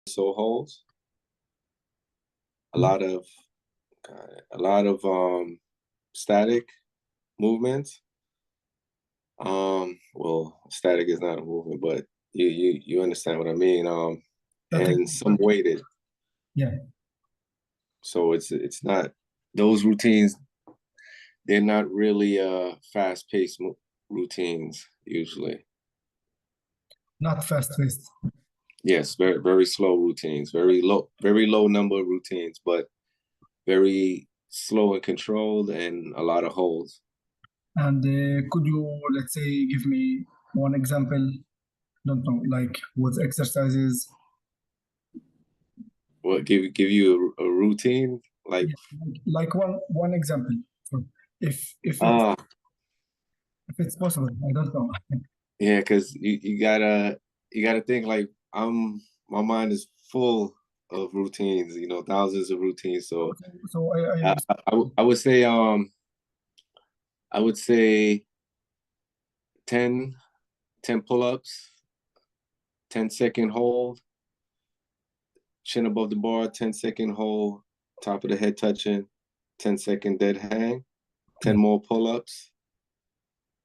so holds, a lot of static movements. Well, static is not a movement, but you understand what I mean. Okay. And some weighted. Yeah. So it's not those routines. They're not really fast-paced routines usually. Not fast-paced. Yes, very slow routines, very low number of routines, but very slow and controlled, and a lot of holds. And could you, let's say, give me one example? Don't know, like with exercises. What give you a routine like? Yeah, like one example. So Ah, if it's possible, I don't know. yeah, because you gotta think like my mind is full of routines, thousands of routines. So So I I, understand. I would say 10 pull-ups, 10-second hold, chin above the bar, 10-second hold, top of the head touching, 10-second dead hang, 10 more pull-ups,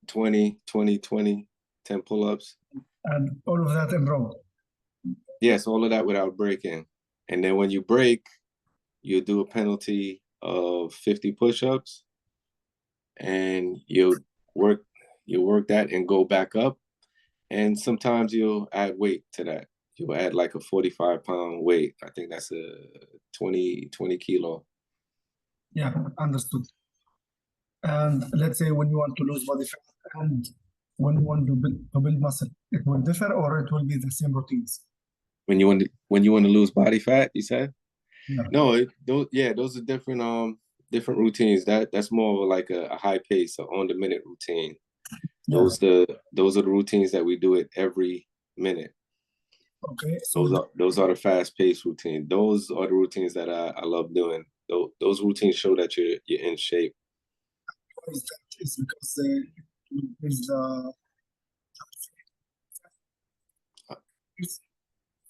20, 20, 20, 10 pull-ups. And all of that in row. Yes, all of that without breaking. And then when you break, you do a penalty of 50 push-ups, and work you work that and go back up. And sometimes you'll add weight to that. You'll add like a 45-pound weight. I think that's a 20 kilo. Yeah, understood. And let's say when you want to lose body fat and when you want to build muscle, it will differ or it will be the same routines. When you want to lose body fat, you said? Yeah. No, those are different routines. That's more of like a high pace, or on the minute routine. Yeah. Those are the routines that we do it every minute. Okay. Those are the fast paced routines. Those are the routines that I love doing. Those routines show that you're in shape. Is that is because is is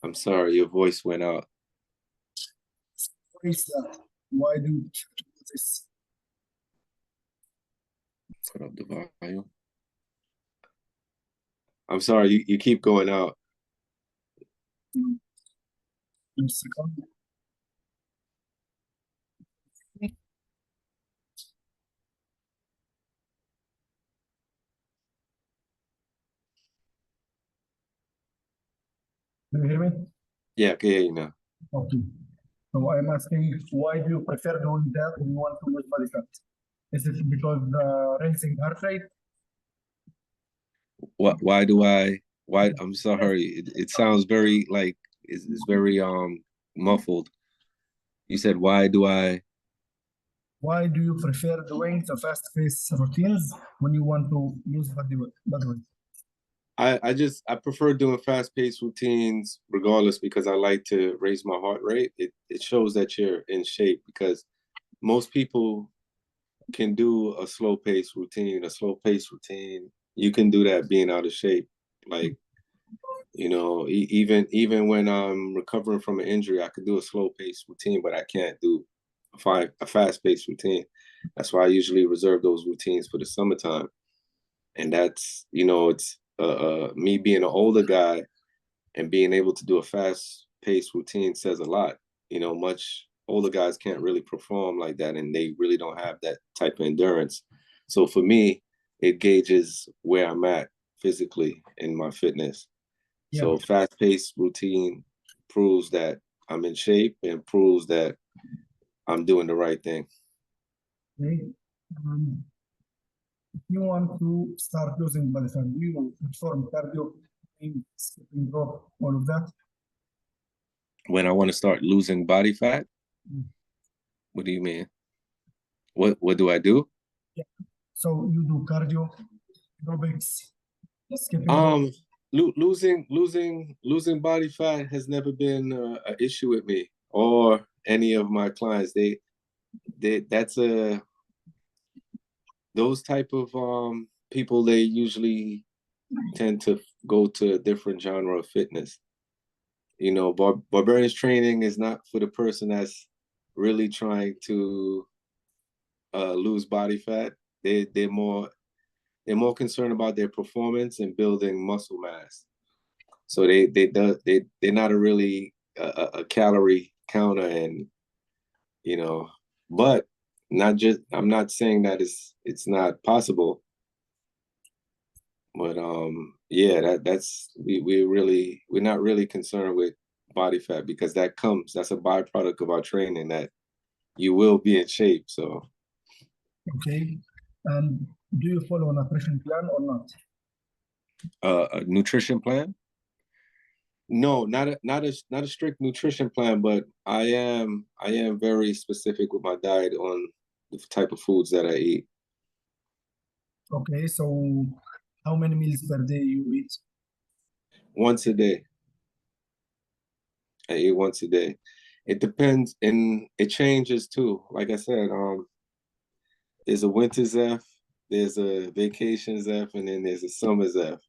I'm sorry, your voice went out. is that why do you do this? Put up the volume. I'm sorry, you keep going out. In second. Do you hear me? Yeah, I can hear you now. Okay. So I'm asking, why do you prefer doing that when you want to lose body fat? Is it because raising heart rate? Why do I? Why? I'm sorry. It sounds very like it's very muffled. You said why do I? Why do you prefer doing the fast-paced routines when you want to lose body weight? I prefer doing fast paced routines regardless, because I like to raise my heart rate. It shows that you're in shape, because most people can do a slow paced routine. A slow paced routine, you can do that being out of shape. Like, even when I'm recovering from an injury, I could do a slow paced routine, but I can't do a fast paced routine. That's why I usually reserve those routines for the summertime. And that's, it's me being an older guy and being able to do a fast paced routine says a lot. Much older guys can't really perform like that, and they really don't have that type of endurance. So for me, it gauges where I'm at physically in my fitness. Yeah. So fast paced routine proves that I'm in shape and proves that I'm doing the right thing. Okay. Um, if you want to start losing body fat, do you perform cardio, skipping rope, all of that? When I want to start losing body fat, Mm. what do you mean? What do I do? Yeah. So you do cardio, aerobics, skipping rope. Um, losing body fat has never been an issue with me or any of my clients. That's a those type of people. They usually tend to go to a different genre of fitness. You know, barbarians training is not for the person that's really trying to lose body fat. They're more concerned about their performance and building muscle mass. So they're not a really a calorie counter, and you know, but not just I'm not saying that it's not possible, but yeah, that's we're not really concerned with body fat because that's a byproduct of our training that you will be in shape. So Okay. And do you follow a nutrition plan or not? a nutrition plan? No, not a strict nutrition plan, but I am very specific with my diet on the type of foods that I eat. Okay, so how many meals per day you eat? Once a day. I eat once a day. It depends and it changes too. Like I said, there's a winter Zef, there's a vacation Zef, and then there's a summer Zef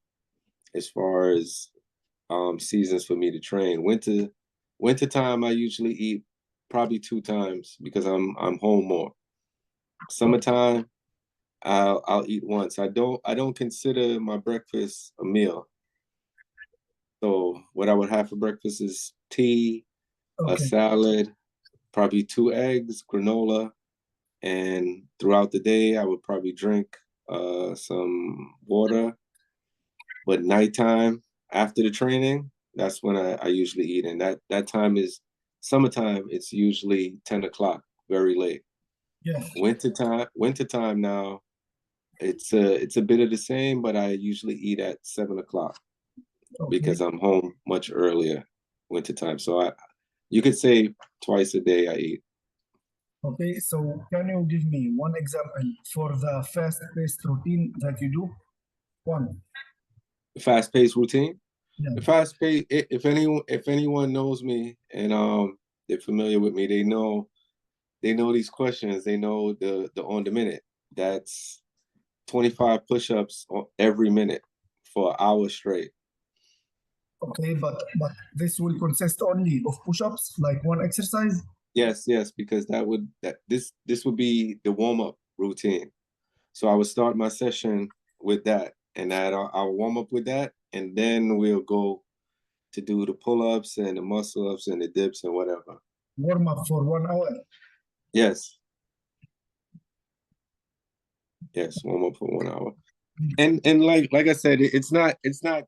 as far as seasons for me to train. Winter time I usually eat probably 2 times because I'm home more. Oh, Summertime I'll eat once. I don't consider my breakfast a meal. So what I would have for breakfast is tea, a okay, salad, probably 2 eggs, granola, and throughout the day I would probably drink some water. But nighttime after the training, that's when I usually eat, and that time is summertime. It's usually 10 o'clock, very late. yeah, Wintertime now. It's a bit of the same, but I usually eat at 7 o'clock okay, because I'm home much earlier wintertime. So you could say twice a day I eat. okay. So can you give me one example for the fast-paced routine that you do? One. Fast paced routine. Yeah, The fast paced. If anyone knows me and they're familiar with me, they know these questions. They know the on the minute. That's 25 push-ups every minute for an hour straight. okay, but this will consist only of push-ups, like one exercise. Yes, yes, because this would be the warm-up routine. So I would start my session with that, and I'll warm up with that, and then we'll go to do the pull-ups and the muscle-ups and the dips and whatever. Warm up for 1 hour. Yes, yes, warm up for 1 hour. And like I said, it's not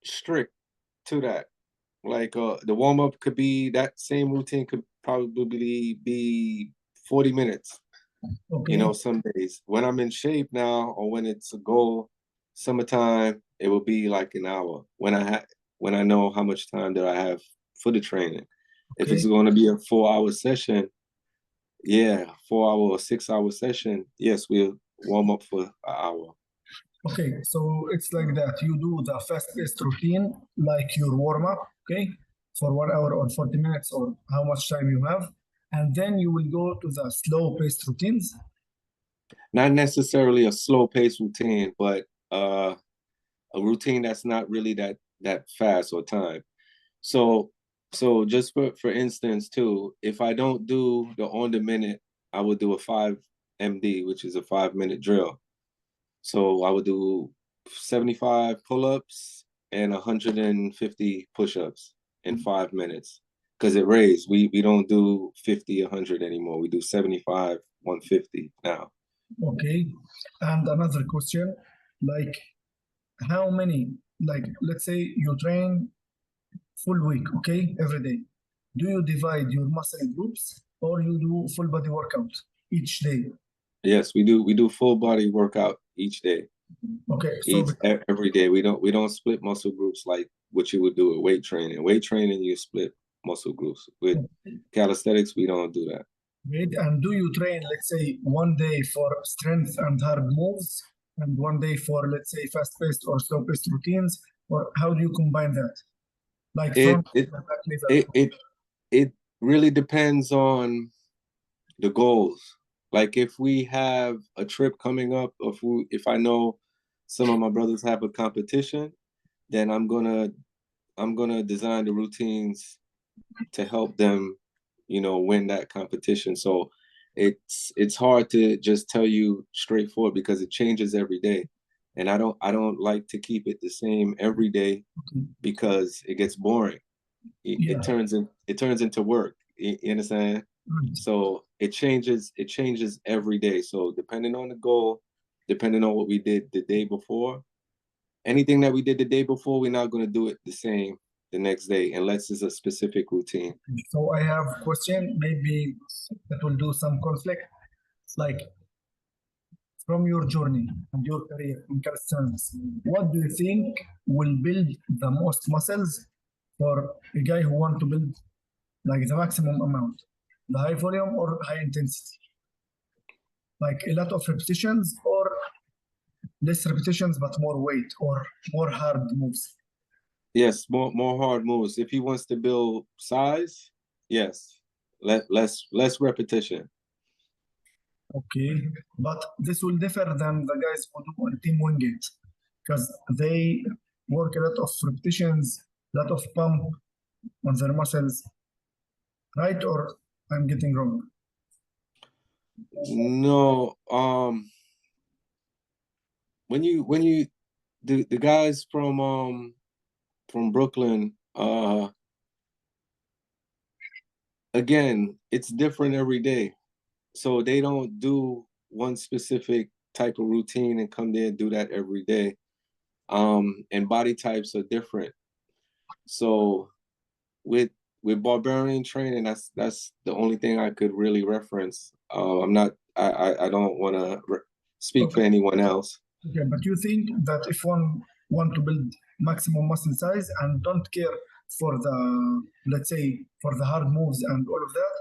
strict to that. Like the warm up could be that same routine could probably be 40 minutes, Okay, some days. When I'm in shape now or when it's a goal, summertime, it will be like an hour. When I know how much time that I have for the training. If it's okay, going to be a 4 hour session, yeah, 4 hour or 6 hour session, yes, we'll warm up for an hour. okay. So it's like that. You do the fast-paced routine, like your warm-up, okay, for 1 hour or 40 minutes or how much time you have, and then you will go to the slow-paced routines. Not necessarily a slow pace routine, but a routine that's not really that fast or time. So just for instance too, if I don't do the on the minute, I would do a 5 MD, which is a 5 minute drill. So I would do 75 pull-ups and 150 push-ups in 5 minutes. Because it raised. We don't do 50, 100 anymore. We do 75, 150 now. Okay. And another question, like how many, like let's say you train full week, okay, every day. Do you divide your muscle groups or you do full body workout each day? Yes, we do full body workout each day. Okay, so Every day. We don't split muscle groups like what you would do with weight training. Weight training, you split muscle groups. With calisthenics, we don't do that. great. And do you train, let's say, one day for strength and hard moves and one day for, let's say, fast-paced or slow-paced routines? Or how do you combine that? Like It front it and back lever. it it it really depends on the goals. Like if we have a trip coming up, if I know some of my brothers have a competition, then I'm gonna I'm gonna design the routines to help them, win that competition. So it's hard to just tell you straightforward because it changes every day. And I don't like to keep it the same every day Okay. because it gets boring. It, Yeah, it turns into work. You understand? right. So it changes every day. So depending on the goal, depending on what we did the day before, anything that we did the day before, we're not going to do it the same the next day unless it's a specific routine. So I have a question, maybe that will do some conflict. Like from your journey and your career in calisthenics, what do you think will build the most muscles for a guy who want to build like the maximum amount, the high volume or high intensity, like a lot of repetitions or less repetitions but more weight or more hard moves? Yes, more hard moves. If he wants to build size, yes, less repetition. Okay, but this will differ than the guys who do on team wing it because they work a lot of repetitions, a lot of pump on their muscles, right? Or I'm getting wrong? No, when you the guys from Brooklyn, again, it's different every day. So they don't do one specific type of routine and come there and do that every day. And body types are different. So with barbarian training, that's the only thing I could really reference. I'm not. I don't want to speak for Okay, anyone else. okay, but you think that if one want to build maximum muscle size and don't care for the, let's say, for the hard moves and all of that,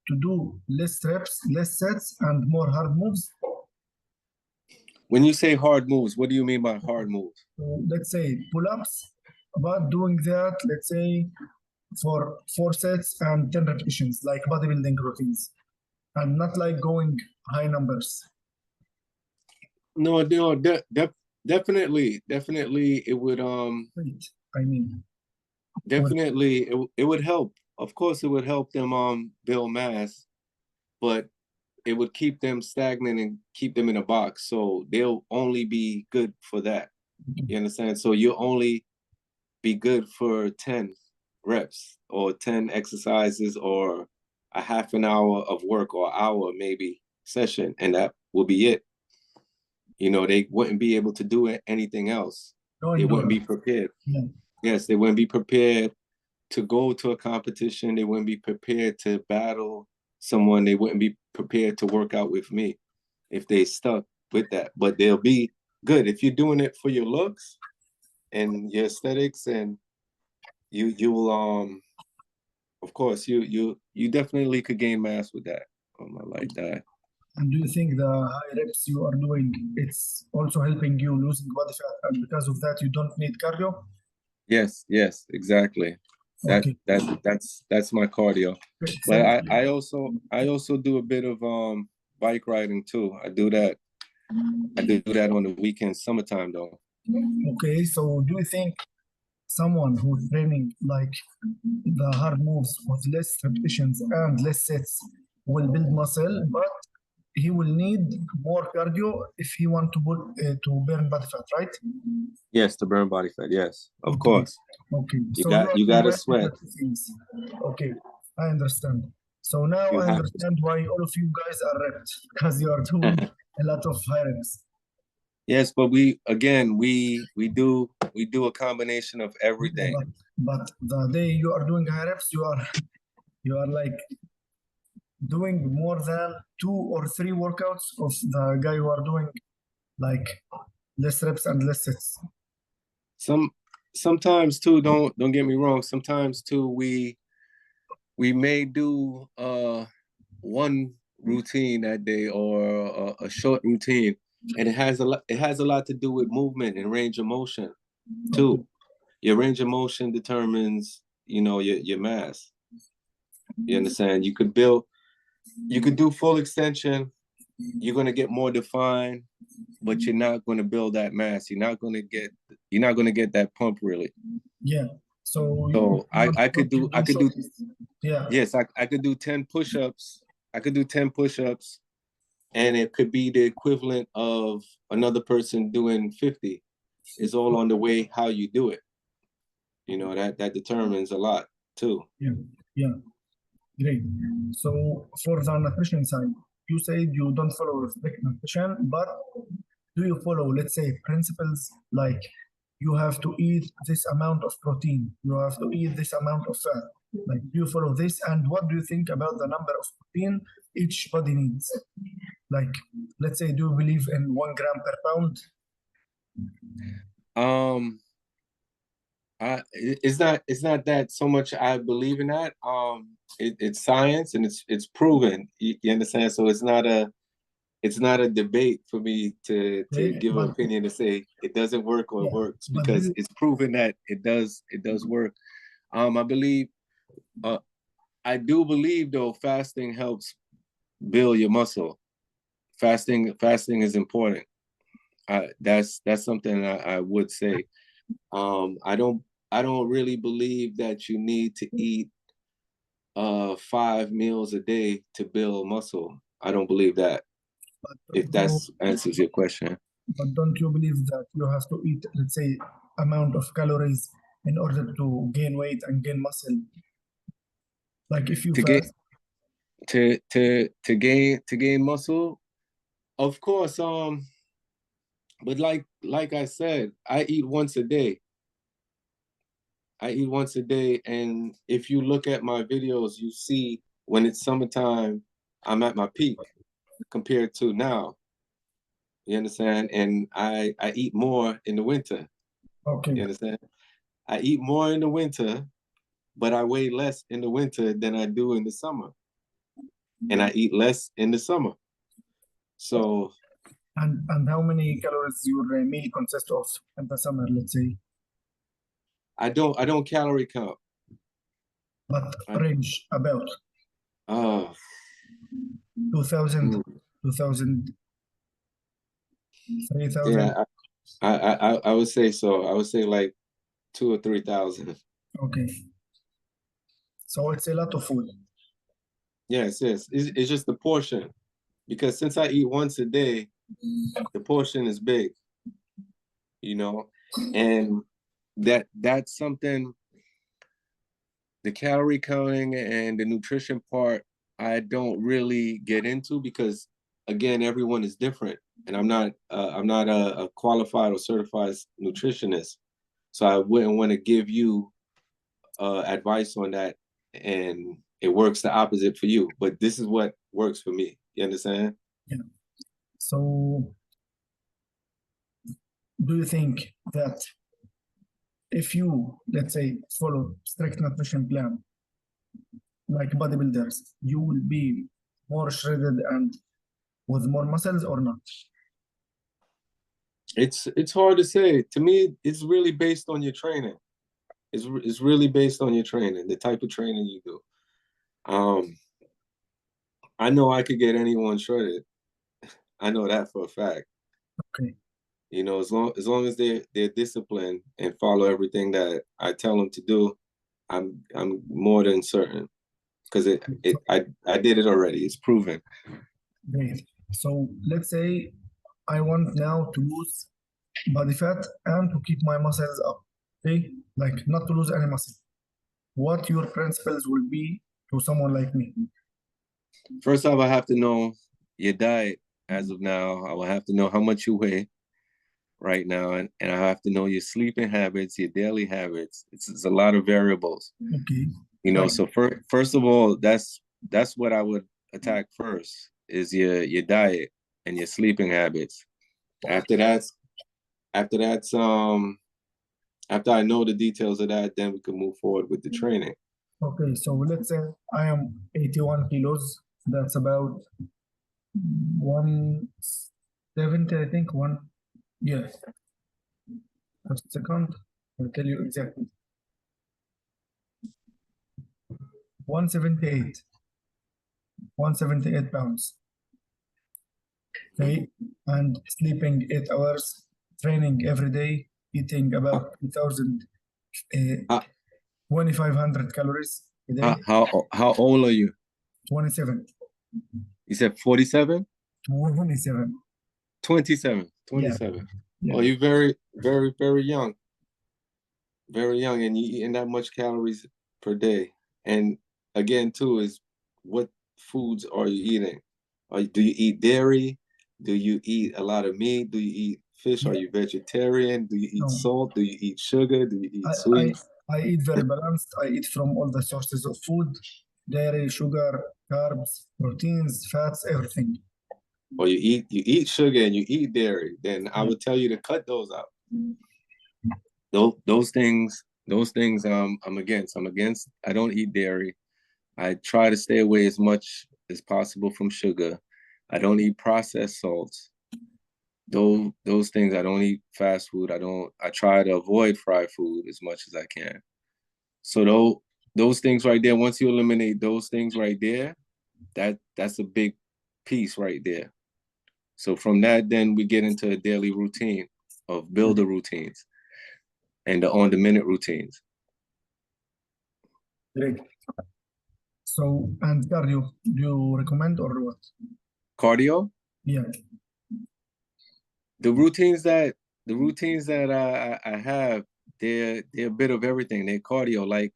to do less reps, less sets, and more hard moves. When you say hard moves, what do you mean by hard moves? So let's say pull-ups, but doing that, let's say, for 4 sets and 10 repetitions, like bodybuilding routines, and not like going high numbers. No, no, definitely, it would Wait, I mean, well, definitely it would help. Of course, it would help them build mass, but it would keep them stagnant and keep them in a box. So they'll only be good for that. You understand? So you'll only be good for 10 reps or 10 exercises or a half an hour of work or hour maybe session, and that will be it. They wouldn't be able to do anything else. no They wouldn't be endurance. prepared. Yeah. Yes, they wouldn't be prepared to go to a competition. They wouldn't be prepared to battle someone. They wouldn't be prepared to work out with me if they stuck with that. But they'll be good if you're doing it for your looks and your aesthetics, and you will of course you definitely could gain mass with that. I like that. And do you think the high reps you are doing, it's also helping you losing body fat, and because of that, you don't need cardio? Yes, exactly. That Okay. that that's my cardio. Okay, But so I also do a bit of bike riding too. I do that on the weekends, summertime though. okay, so do you think someone who's training like the hard moves with less repetitions and less sets will build muscle, but he will need more cardio if he want to burn body fat, right? Yes, to burn body fat. Yes, of Okay, course. okay. You So you got are you got to combining the sweat. two things. Okay, I understand. So now You I have understand why all of you guys are ripped because you are doing to. a lot of high reps. Yes, but we do a combination of Yeah, everything. but the day you are doing high reps, you are like doing more than 2 or 3 workouts of the guy who are doing like less reps and less sets. Some sometimes too, don't get me wrong. Sometimes too, we may do one routine that day or a short routine, and it has a lot to do with movement and range of motion Okay. too. Your range of motion determines your mass. You understand? You could do full extension. You're going to get more defined, but you're not going to build that mass. You're not going to get that pump really. Yeah. So So I what you do could do shortest. Yeah. yes, I could do 10 push-ups. I could do 10 push-ups, and it could be the equivalent of another person doing 50. It's all on the way how you do it. You know, that determines a lot too. Yeah. Yeah. Great. So for the nutrition side, you said you don't follow strict nutrition, but do you follow, let's say, principles like you have to eat this amount of protein, you have to eat this amount of fat? Like, do you follow this? And what do you think about the number of protein each body needs? Like, let's say, do you believe in 1 gram per pound? Um, it's not that so much I believe in that. It's science and it's proven. You understand? So it's not a debate for me to Okay, give an but opinion to say it doesn't work or it yeah, works but do because you, it's proven that it does work. I believe uh I do believe though fasting helps build your muscle. Fasting is important. That's something I would say. I don't really believe that you need to eat 5 meals a day to build muscle. I don't believe that. but If don't you, that answers your question. but don't you believe that you have to eat, let's say, amount of calories in order to gain weight and gain muscle? Like if you To get fast, to gain muscle, of course. But like I said, I eat once a day. I eat once a day, and if you look at my videos, you see when it's summertime, I'm at my peak compared to now. You understand? And I eat more in the winter. okay, You understand? I eat more in the winter, but I weigh less in the winter than I do in the summer. And I eat less in the summer. So and how many calories your meal consists of in the summer, let's say, I don't calorie count. but I range about uh 2000, mm, 2000, 3000. yeah, I would say so. I would say like 2 or 3 thousand. Okay, so it's a lot of food. Yes, yes. It's just the portion. Because since I eat once a day, the portion is big, you know, and that's something, the calorie counting and the nutrition part, I don't really get into because again, everyone is different. And I'm not a qualified or certified nutritionist. So I wouldn't want to give you advice on that and it works the opposite for you. But this is what works for me. You understand? Yeah. So do you think that if you, let's say, follow strict nutrition plan like bodybuilders, you will be more shredded and with more muscles or not? It's hard to say. To me, it's really based on your training. It's really based on your training, the type of training you do. Um, I know I could get anyone shredded. I know that for a fact. Okay. You know, as long as they're disciplined and follow everything that I tell them to do, I'm more than certain because So I did it already. It's proven. great. So let's say I want now to lose body fat and to keep my muscles up. Okay, like not to lose any muscle. What your principles will be to someone like me? First off, I have to know your diet as of now. I will have to know how much you weigh right now, and I have to know your sleeping habits, your daily habits. It's a lot of variables, Okay, you know. like So first of all, that's what I would attack first is your diet and your sleeping habits. After that, after that's after I know the details of that, then we can move forward with the training. okay. So let's say I am 81 kilos. That's about 170, I think. One, yeah. Just a second. I'll tell you exactly. 178, 178 pounds. Okay, and sleeping 8 hours, training every day, eating Uh, about 2,000 uh, 2,500 calories a How day. how old are you? 27. You said 47? 27. 27. Yeah. 27. Yeah. Oh, you're very, very, very young. Very young, and you eating that much calories per day. And again, too, is what foods are you eating? Do you eat dairy? Do you eat a lot of meat? Do you eat fish? Are Yeah. you vegetarian? Do you eat No. salt? Do you eat sugar? Do you I, eat I, sweets? I eat very balanced. I eat from all the sources of food, dairy, sugar, carbs, proteins, fats, everything. Or you eat sugar and you eat dairy? Then I Yeah. would tell you to cut those out. Those things I'm against. I'm against. I don't eat dairy. I try to stay away as much as possible from sugar. I don't eat processed salts. Those things I don't eat fast food. I try to avoid fried food as much as I can. So those things right there, once you eliminate those things right there, that's a big piece right there. So from that, then we get into a daily routine of builder routines and the on-the-minute routines. Great. So, and cardio, do you recommend or what? Cardio, Yeah. the routines that I have, they're a bit of everything. They're cardio. Like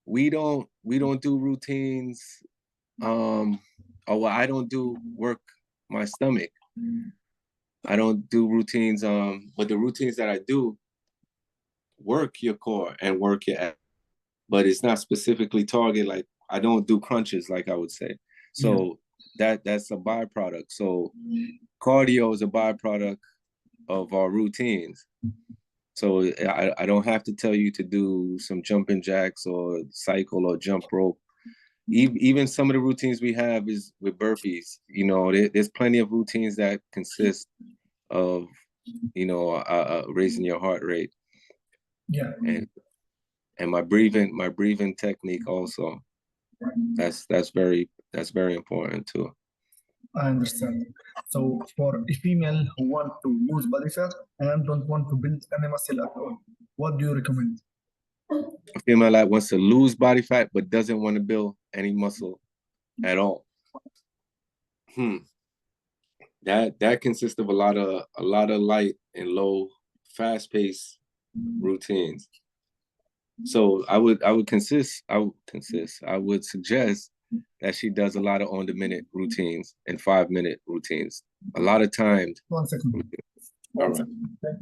we don't do routines. Or well, I don't do work my stomach. I don't do routines. But the routines that I do work your core and work your abs, but it's not specifically target. Like I don't do crunches, like I would say. Yeah. So that's a byproduct. So cardio is a byproduct of our routines. So I don't have to tell you to do some jumping jacks or cycle or jump rope. Even some of the routines we have is with burpees. There's plenty of routines that consist of, raising your heart rate Yeah. and my breathing technique also. That's very important too. I understand. So, for a female who want to lose body fat and don't want to build any muscle at all, what do you recommend? A female that wants to lose body fat but doesn't want to build any muscle at all. Hmm. That consists of a lot of light and low, fast-paced routines. So I would suggest that she does a lot of on-the-minute routines and 5-minute routines. A lot of timed. 1 second. All One right. second. Okay.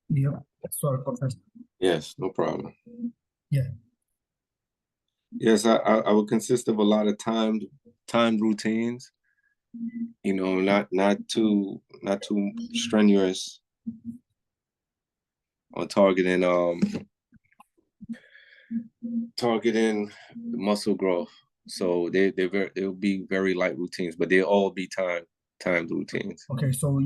Yeah. Sorry for that. Yes, no problem. Yeah. Yes, I would consist of a lot of timed routines. Not too strenuous on targeting muscle growth. So they'll be very light routines, but they'll all be timed routines. Okay. So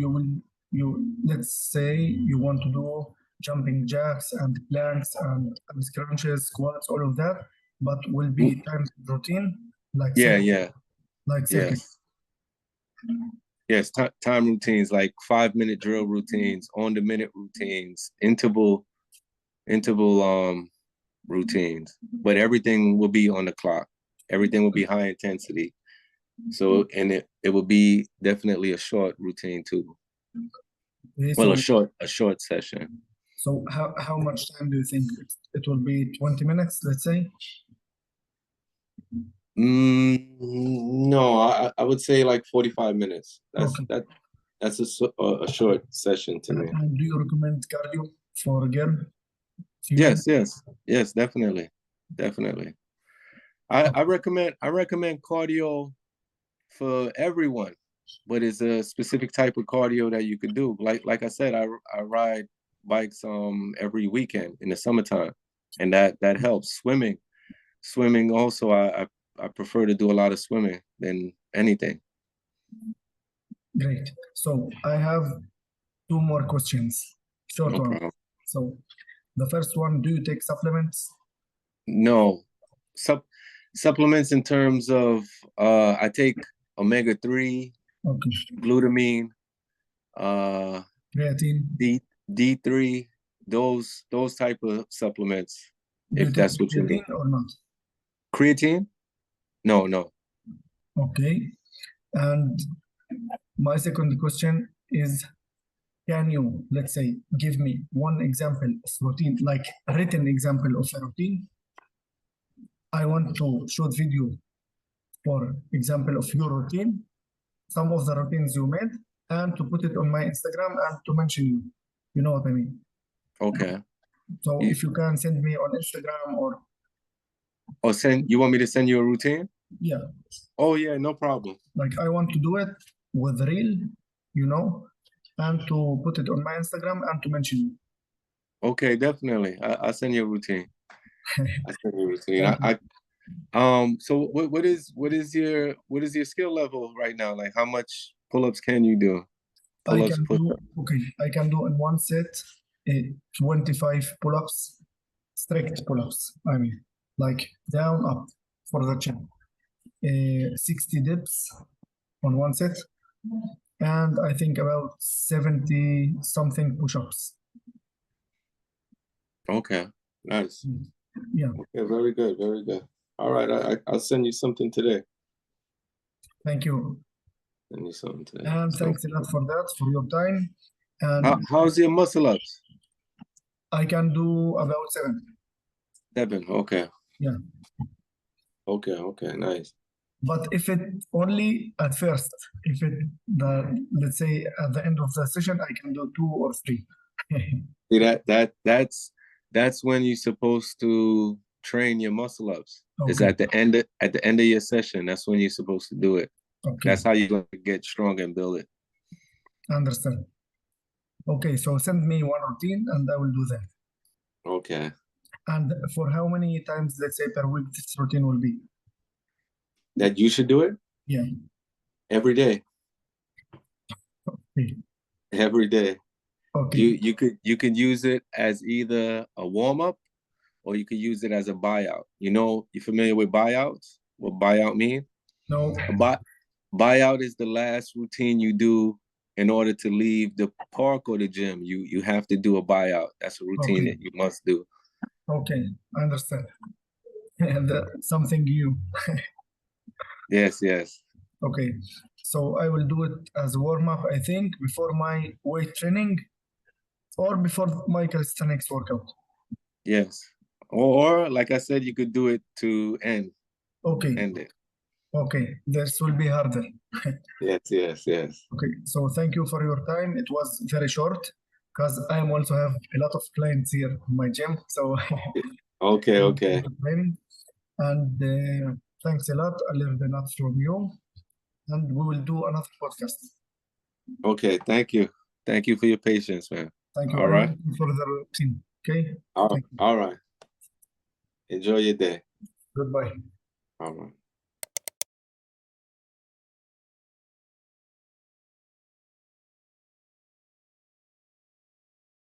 let's say you want to do jumping jacks and planks and crunches, squats, all of that, but will be time routine like Yeah, circuit, yeah, like circuit. yes, yes. Time routines like 5-minute drill routines, on-the-minute routines, interval routines, but everything will be on the clock. Everything will be high intensity. So, and it will be definitely a short routine too. Okay, Well, a so short session. how much time do you think it will be? 20 minutes, let's say. No, I would say like 45 minutes. Okay. That's a short session to me. And do you recommend cardio for a girl, female? Yes, definitely, definitely. I recommend cardio for everyone. but it's a specific type of cardio that you could do. Like I said, I ride bikes every weekend in the summertime, and that helps. Swimming also, I prefer to do a lot of swimming than anything. Great. So I have two more questions, short No one. problem. So the first one, do you take supplements? No, supplements in terms of I take omega-3, Okay. glutamine, Creatine. D3, those type of supplements, Do you if take that's what you mean. creatine or not? Creatine? No. Okay. And my second question is, can you, let's say, give me one example of routine, like a written example of a routine? I want to shoot video, for example, of your routine, some of the routines you made, and to put it on my Instagram and to mention you. You know what I mean? Okay. So if you can send me on Instagram or Or you want me to send you a routine? yeah, Oh yeah, no problem. like I want to do it with reel, you know, and to put it on my Instagram and to mention you. Okay, definitely. I'll send you a routine. I send you a routine. Thank you. So what is your skill level right now? Like how much pull-ups can you do? I Pull-ups, can do, push-ups. okay, I can do in one set 25 pull-ups, strict pull-ups, I mean, like down, up for the chin. 60 dips on one set, and I think about 70 something push-ups. Okay, nice. Yeah, Okay, very good, very good. All right, I'll send you something today. thank you. Send you something today. And So, thanks a lot for that, for your time. And how's your muscle ups? I can do about 7. 7. Okay. Yeah. Okay, nice. But if it only at first, if it let's say at the end of the session, I can do 2 or 3. See that's when you're supposed to train your muscle ups. Is Okay. at the end of your session. That's when you're supposed to do it. Okay. That's how you're going to get stronger and build it. Understand. Okay, so send me one routine and I will do that. Okay. And for how many times, let's say, per week this routine will be? That you should do it? Yeah. Every day. Okay. Every day. Okay. You could use it as either a warm-up or you could use it as a buyout. You familiar with buyouts? What buyout mean? No. Buyout is the last routine you do in order to leave the park or the gym. You have to do a buyout. That's a routine that you must do. Okay, I understand. And something new. Yes. Okay, so I will do it as a warm up, I think, before my weight training or before my calisthenics workout. Yes. Or like I said, you could do it to end Okay, it. okay, this will be harder. Yes. Okay, so thank you for your time. It was very short because I am also have a lot of clients here in my gym. So Okay. and thanks a lot. I learned a lot from you, and we will do another podcast. Okay, thank you. Thank you for your patience, man. Thank you. All I'm right. waiting for the routine. Okay. All right. Enjoy your day. Goodbye. All right.